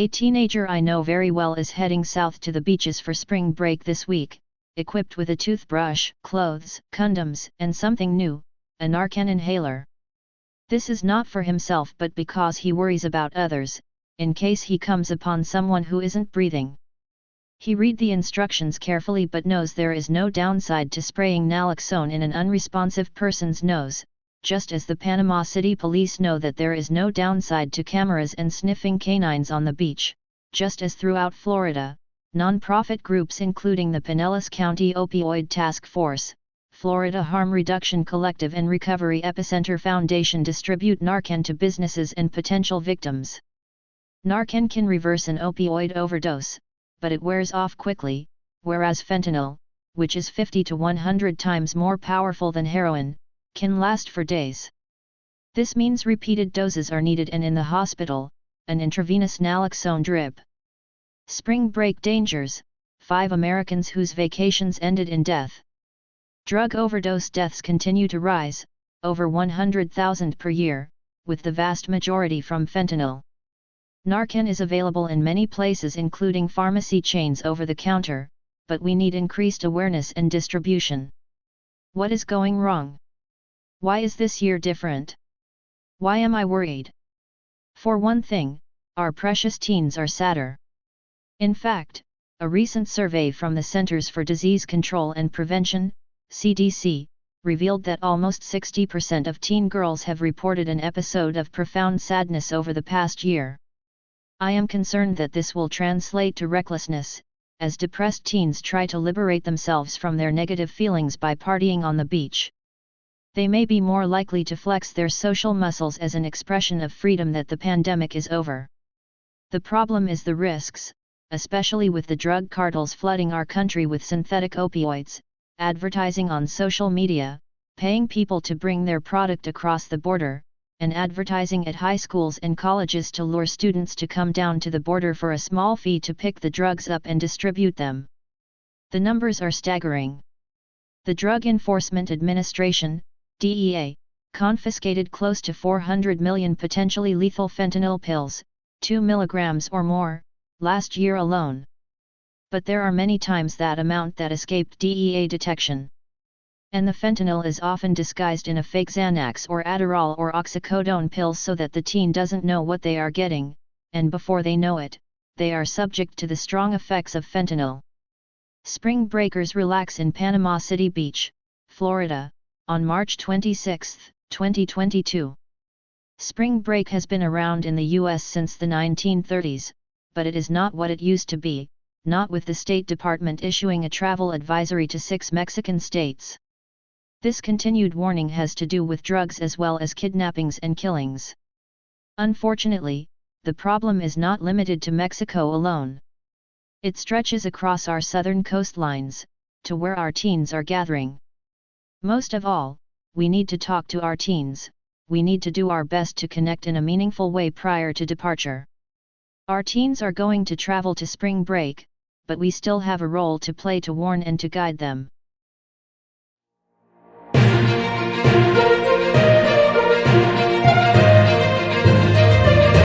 A teenager I know very well is heading south to the beaches for spring break this week, equipped with a toothbrush, clothes, condoms, and something new, a Narcan inhaler. This is not for himself but because he worries about others, in case he comes upon someone who isn't breathing. He read the instructions carefully but knows there is no downside to spraying naloxone in an unresponsive person's nose, just as the Panama City police know that there is no downside to cameras and sniffing canines on the beach, just as throughout Florida, non-profit groups including the Pinellas County Opioid Task Force, Florida Harm Reduction Collective and Recovery Epicenter Foundation distribute Narcan to businesses and potential victims. Narcan can reverse an opioid overdose, but it wears off quickly, whereas fentanyl, which is 50 to 100 times more powerful than heroin, can last for days. This means repeated doses are needed and in the hospital, an intravenous naloxone drip. Spring break dangers: 5 Americans whose vacations ended in death. Drug overdose deaths continue to rise, over 100,000 per year, with the vast majority from fentanyl. Narcan is available in many places including pharmacy chains over the counter, but we need increased awareness and distribution. What is going wrong? Why is this year different? Why am I worried? For one thing, our precious teens are sadder. In fact, a recent survey from the Centers for Disease Control and Prevention, CDC, revealed that almost 60% of teen girls have reported an episode of profound sadness over the past year. I am concerned that this will translate to recklessness, as depressed teens try to liberate themselves from their negative feelings by partying on the beach. They may be more likely to flex their social muscles as an expression of freedom that the pandemic is over. The problem is the risks, especially with the drug cartels flooding our country with synthetic opioids, advertising on social media, paying people to bring their product across the border, and advertising at high schools and colleges to lure students to come down to the border for a small fee to pick the drugs up and distribute them. The numbers are staggering. The Drug Enforcement Administration, DEA, confiscated close to 400 million potentially lethal fentanyl pills, 2 milligrams or more, last year alone. But there are many times that amount that escaped DEA detection. And the fentanyl is often disguised in a fake Xanax or Adderall or oxycodone pills so that the teen doesn't know what they are getting, and before they know it, they are subject to the strong effects of fentanyl. Spring breakers relax in Panama City Beach, Florida, on March 26, 2022. Spring break has been around in the U.S. since the 1930s, but it is not what it used to be, not with the State Department issuing a travel advisory to 6 Mexican states. This continued warning has to do with drugs as well as kidnappings and killings. Unfortunately, the problem is not limited to Mexico alone. It stretches across our southern coastlines, to where our teens are gathering. Most of all, we need to talk to our teens, we need to do our best to connect in a meaningful way prior to departure. Our teens are going to travel to spring break, but we still have a role to play to warn and to guide them.